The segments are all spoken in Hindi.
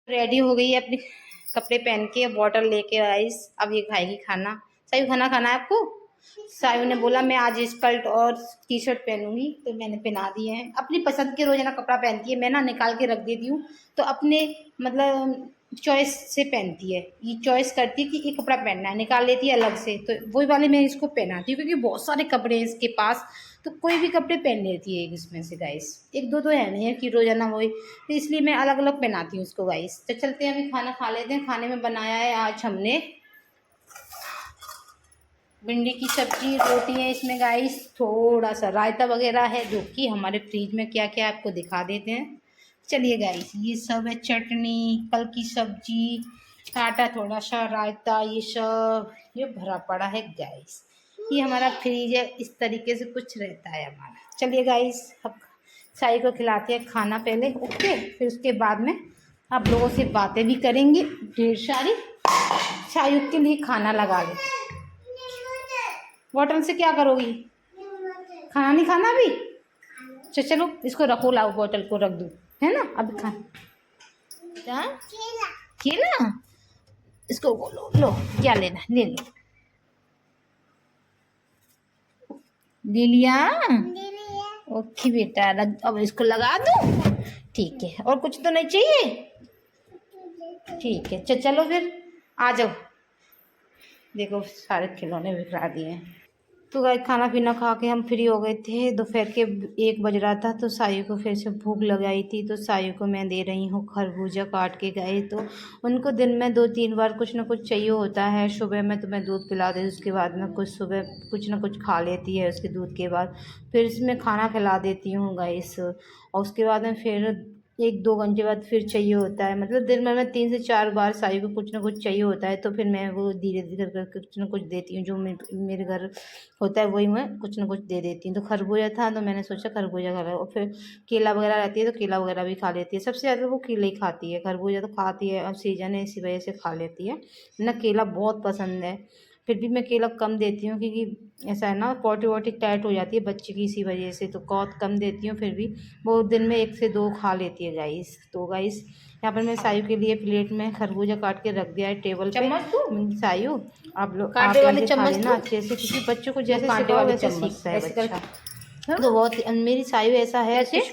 रेडी हो गई है अपने कपड़े पहन के, बॉटल लेके आई। अब ये खाएगी खाना। सायु खाना खाना है आपको? सायु ने बोला मैं आज स्कर्ट और टी शर्ट पहनूंगी, तो मैंने पहना दिए हैं। अपनी पसंद के रोजाना कपड़ा पहनती है, मैं ना निकाल के रख देती हूँ, तो अपने मतलब चॉइस से पहनती है। ये चॉइस करती है कि ये कपड़ा पहनना है, निकाल लेती है अलग से, तो वही वाले मैं इसको पहनाती हूँ, क्योंकि बहुत सारे कपड़े हैं इसके पास, तो कोई भी कपड़े पहन लेती है एक इसमें से गाइस। एक दो तो है नहीं है कि रोजाना वही, तो इसलिए मैं अलग अलग पहनाती हूँ उसको गाइस। तो चलते हैं अभी खाना खा लेते हैं। खाने में बनाया है आज हमने भिंडी की सब्जी, रोटी है इसमें गाइस, थोड़ा सा रायता वगैरह है, जो कि हमारे फ्रिज में क्या क्या आपको दिखा देते हैं। चलिए गाइस, ये सब है चटनी, कल की सब्जी, आटा, थोड़ा सा रायता, ये सब ये भरा पड़ा है गाइस। ये हमारा फ्रिज है, इस तरीके से कुछ रहता है हमारा। चलिए गाइस, अब साई को खिलाते हैं खाना पहले, ओके, फिर उसके बाद में आप लोगों से बातें भी करेंगे ढेर सारी। सायु के लिए खाना लगा लेते। बॉटल से क्या करोगी? खाना नहीं खाना अभी? चलो इसको रखो, लाओ बॉटल को रख दूँ, है ना? अभी खा क्या? केला। इसको बोलो, लो क्या लेना ले लो। ले लिया? ओके बेटा, अब इसको लगा दूँ? ठीक है, और कुछ तो नहीं चाहिए? ठीक है, चलो फिर आ जाओ। देखो सारे खिलौने बिखरा दिए हैं। तो गाइस खाना पीना खा के हम फ्री हो गए थे। दोपहर के 1 बज रहा था, तो सायु को फिर से भूख लगाई थी, तो सायु को मैं दे रही हूँ खरबूजा काट के गए। तो उनको दिन में 2-3 बार कुछ ना कुछ चाहिए होता है। सुबह में तो मैं दूध पिला देती, उसके बाद में कुछ सुबह कुछ ना कुछ खा लेती है, उसके दूध के बाद फिर इसमें खाना खिला देती हूँ गाइस। और उसके बाद में फिर 1-2 घंटे बाद फिर चाहिए होता है, मतलब दिन भर में 3 से 4 बार सायु को कुछ ना कुछ चाहिए होता है, तो फिर मैं वो धीरे धीरे करके कुछ ना कुछ देती हूँ। जो मेरे घर होता है वही मैं कुछ ना कुछ दे देती हूँ। तो खरबूजा था, तो मैंने सोचा खरबूजा खा लो, और फिर केला वगैरह रहती है तो केला वगैरह भी खा लेती है। सबसे ज़्यादा वो केला ही खाती है, खरबूजा तो खाती है, अब सीजन है इसी वजह से खा लेती है ना। केला बहुत पसंद है, फिर भी मैं केला कम देती हूँ, क्योंकि ऐसा है ना, पॉटी वॉटी टाइट हो जाती है बच्चे की, इसी वजह से तो बहुत कम देती हूँ। फिर भी वो दिन में 1 से 2 खा लेती है गाइस। तो गाइस यहाँ पर मैं सायु के लिए प्लेट में खरबूजा काट के रख दिया है टेबल पे। सायु आप लोग कांटे वाले ऐसे खा चम्मच लेना अच्छे से, क्योंकि बच्चों को जैसे कांटे सिखाओ वाले वैसे चम्मच सीखता है ऐसे बच्चा। करके, तो बहुत मेरी सायु ऐसा है, कैसे? कुछ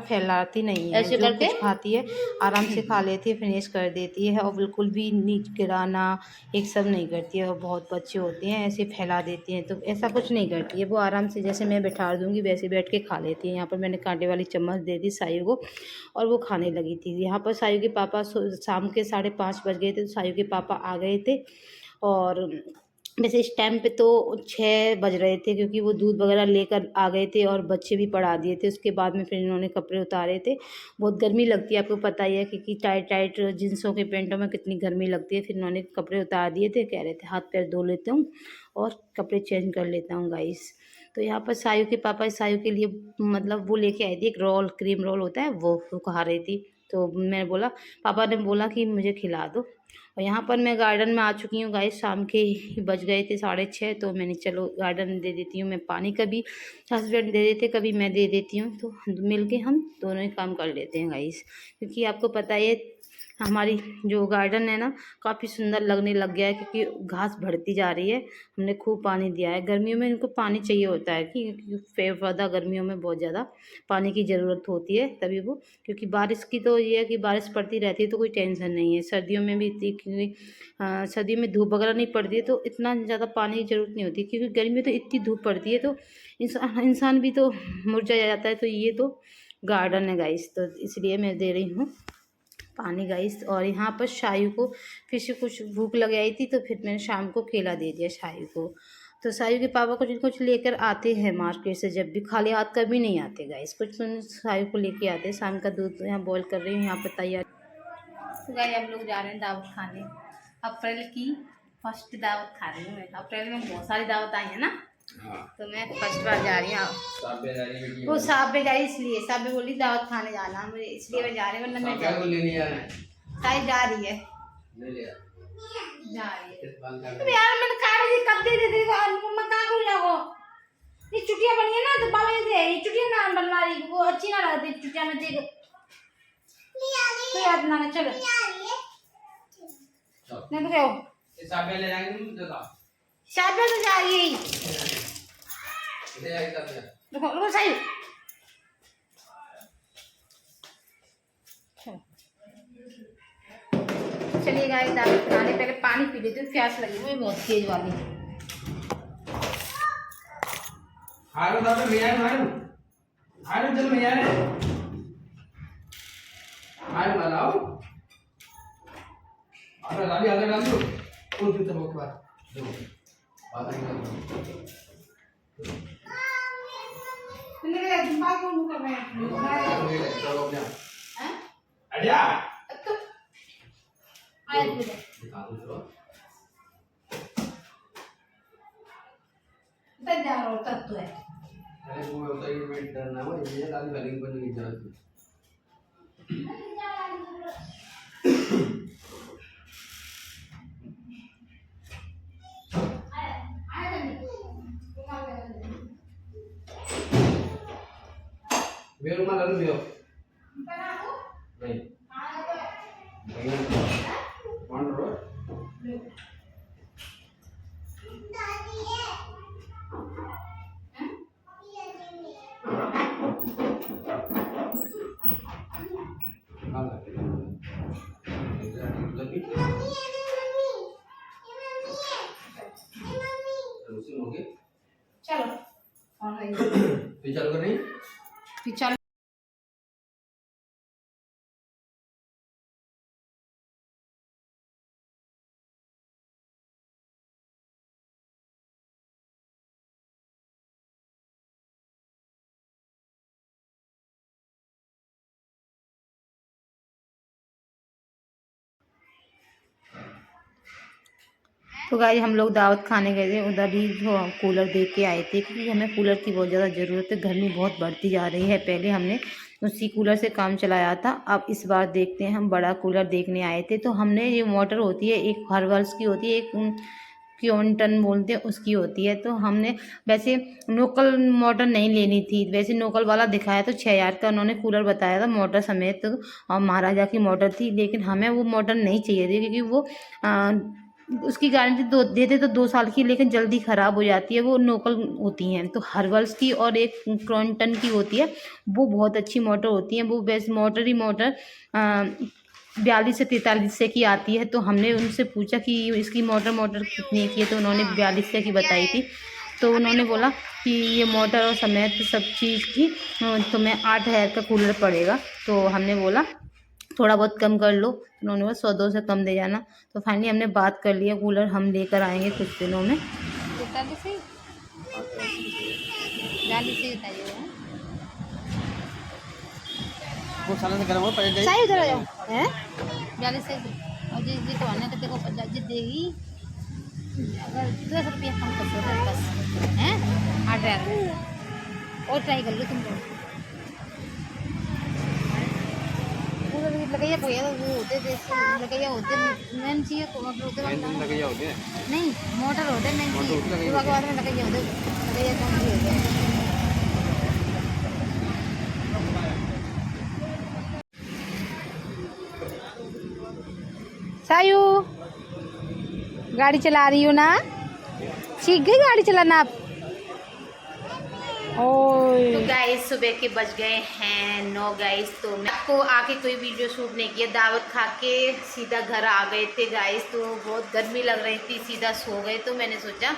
फैलाती नहीं है, ऐसे जो करके कुछ खाती है आराम से खा लेती है, फिनिश कर देती है, और बिल्कुल भी नीच गिराना एक सब नहीं करती है। और बहुत बच्चे होते हैं ऐसे फैला देती हैं, तो ऐसा कुछ नहीं करती है, वो आराम से जैसे मैं बैठा दूँगी वैसे बैठ के खा लेती है। यहाँ पर मैंने कांटे वाली चम्मच दे दी सायु को, और वो खाने लगी थी। यहाँ पर सायु के पापा शाम के 5:30 बज गए थे, तो सायु के पापा आ गए थे। और वैसे इस टाइम पे तो 6 बज रहे थे, क्योंकि वो दूध वगैरह लेकर आ गए थे और बच्चे भी पढ़ा दिए थे। उसके बाद में फिर इन्होंने कपड़े उतारे थे। बहुत गर्मी लगती है, आपको पता ही है, क्योंकि टाइट टाइट जींसों के पैंटों में कितनी गर्मी लगती है। फिर इन्होंने कपड़े उतार दिए थे, कह रहे थे हाथ पैर धो लेता हूँ और कपड़े चेंज कर लेता हूँ गाइस। तो यहाँ पर सायु के पापा सायु के लिए मतलब वो लेके आए थे एक रोल, क्रीम रोल होता है वो खा रही थी। तो मैंने बोला, पापा ने बोला कि मुझे खिला दो। और यहाँ पर मैं गार्डन में आ चुकी हूँ गाइस, शाम के ही बज गए थे 6:30, तो मैंने चलो गार्डन दे देती हूँ मैं पानी, कभी हस्बैंड दे देते कभी मैं दे देती हूँ, तो मिलके हम दोनों ही काम कर लेते हैं गाइस। क्योंकि आपको पता है हमारी जो गार्डन है ना, काफ़ी सुंदर लगने लग गया है, क्योंकि घास बढ़ती जा रही है। हमने खूब पानी दिया है, गर्मियों में इनको पानी चाहिए होता है, कि पेड़ पौधा गर्मियों में बहुत ज़्यादा पानी की ज़रूरत होती है, तभी वो, क्योंकि बारिश की तो ये है कि बारिश पड़ती रहती है तो कोई टेंशन नहीं है। सर्दियों में भी इतनी, क्योंकि सर्दियों में धूप वगैरह नहीं पड़ती है तो इतना ज़्यादा पानी की ज़रूरत नहीं होती, क्योंकि गर्मी में तो इतनी धूप पड़ती है तो इंसान भी तो मुरझा जाता है। तो ये तो गार्डन है गाइस, तो इसलिए मैं दे रही हूँ पानी गाइस। और यहाँ पर सायु को फिर से कुछ भूख लग आई थी, तो फिर मैंने शाम को केला दे दिया सायु को। तो सायु के पापा कुछ कुछ लेकर आते हैं मार्केट से, जब भी खाली हाथ कभी नहीं आते गाइस, कुछ सायु को लेके आते हैं। शाम का दूध यहाँ बॉईल कर रही हूँ यहाँ पर तैयार। तो गाइस हम लोग जा रहे हैं दावत खाने, अप्रैल की फर्स्ट दावत खा रही हूँ मैं। अप्रैल में बहुत सारी दावत आई है ना, तो मैं फर्स्ट बार जा रही हूँ। वो साहब जा रही, इसलिए साहब बोली दावत खाने जाना मुझे, इसलिए मैं जा रही हूँ, वरना मैं साई जा रही है, जा रही है। तो यार मैंने कहा जी कब दे देते मैं कहाँ को जाओ, ये चुटिया बनी है ना, तो बाबा ये चुटिया ना बनवा रही, वो अच्छी ना लगती चुटिया में। देख तो याद ना चलो नहीं तो क्या साबिया ले जाएंगे तुम जगह शादी तो जा रही है ले जाएगा साबिया रुको रुको सही चलिए गाइस दाल खाने पहले पानी पी लेती हूँ प्यास लगी हुई बहुत तेज वाली हारू दादा मैं आया हारू चल मैं आया हारू लाओ अरे दादी आगे डाल दो और फिर तब के बाद दो बात नहीं मेरे दिमाग को मुंह कर रहे हैं चलो अपने हैं अड़िया तो आया मुझे दिखा दो चलो तैयार और तब तो है अरे वो होता है इवेंट करना है ये दादी वेलिंग पर नहीं जाती Biar rumah lalu biar. Baik. Baik. Mana? चलो चल कर नहीं चल तो गाइस हम लोग दावत खाने गए थे उधर ही कूलर देख के आए थे क्योंकि हमें कूलर की बहुत ज़्यादा ज़रूरत है गर्मी बहुत बढ़ती जा रही है पहले हमने उसी कूलर से काम चलाया था अब इस बार देखते हैं हम बड़ा कूलर देखने आए थे तो हमने ये मोटर होती है एक हर्बल्स की होती है एक क्योंटन बोलते हैं उसकी होती है तो हमने वैसे लोकल मोटर नहीं लेनी थी वैसे लोकल वाला दिखाया तो 6,000 का उन्होंने कूलर बताया था मोटर समेत और महाराजा की मोटर थी लेकिन हमें वो मोटर नहीं चाहिए थी क्योंकि वो उसकी गारंटी देते तो 2 साल की लेकिन जल्दी ख़राब हो जाती है वो लोकल होती हैं तो हर्बल्स की और एक क्रॉन्टन की होती है वो बहुत अच्छी मोटर होती है वो बेस्ट मोटर ही मोटर 42 से 43 की आती है तो हमने उनसे पूछा कि इसकी मोटर कितने की है तो उन्होंने 42 की बताई थी तो उन्होंने बोला कि ये मोटर और समेत सब चीज़ की तुम्हें 8,000 का कूलर पड़ेगा तो हमने बोला थोड़ा बहुत कम कर लो उन्होंने बोला 100-200 से कम दे जाना तो फाइनली हमने बात कर लिया कूलर हम लेकर आएंगे कुछ दिनों में 42 से वो सालों से गर्म हो पड़े जाए सही उधर आ जाओ हैं 42 से और जी तो आने का देखो 50 देगी अगर 10 रुपया कम कर दो बस हैं 8,000 और ट्राई कर लो तुम लोग लगाइए कोई वो होते लगाइए होते मैन चाहिए तो मोटर होते लगाइए होते नहीं मोटर होते मैन चाहिए तो बाद में लगाइए होते लगाइए कौन सी होते सायू गाड़ी चला रही हो ना सीख गई गाड़ी चलाना आप तो गाइस सुबह के बज गए हैं 9 गाइस तो मैं आपको आके कोई वीडियो शूट नहीं किया दावत खा के सीधा घर आ गए थे गाइस तो बहुत गर्मी लग रही थी सीधा सो गए तो मैंने सोचा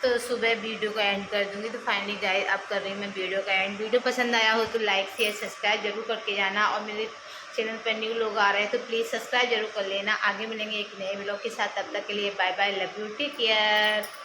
तो सुबह वीडियो का एंड कर दूंगी तो फाइनली गाइस अब कर रही हूँ मैं वीडियो का एंड वीडियो पसंद आया हो तो लाइक शेयर सब्सक्राइब जरूर करके जाना और मेरे चैनल पर न्यू लोग आ रहे हैं तो प्लीज़ सब्सक्राइब जरूर कर लेना आगे मिलेंगे एक नए व्लॉग के साथ तब तक के लिए bye bye love you take care.